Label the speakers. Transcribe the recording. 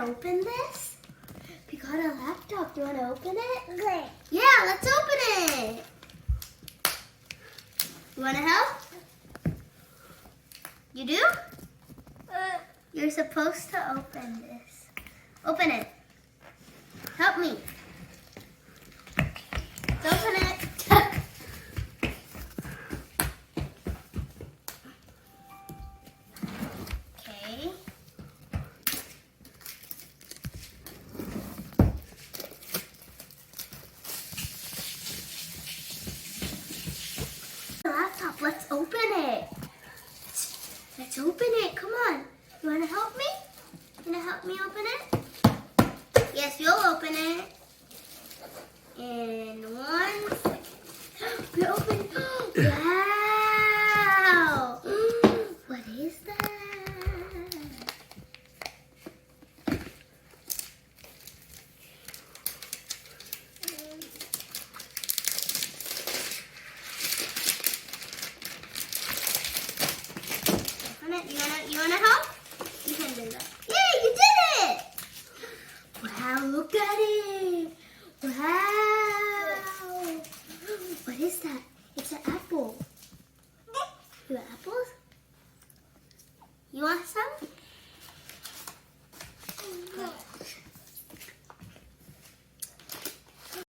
Speaker 1: open this? We got a laptop. Do you want to open it?
Speaker 2: Good.
Speaker 1: Yeah, let's open it. You want to help? You do? You're supposed to open this. Open it. Help me. Let's open it. Okay. Laptop, let's open it. Let's open it. Come on. You want to help me? You want to help me open it? Yes, you'll open it. In 1 second. We open. Wow. What is that? You wanna help? You can do that. Yay, you did it! Wow, look at it! Wow! What is that? It's an apple. You want apples? You want some?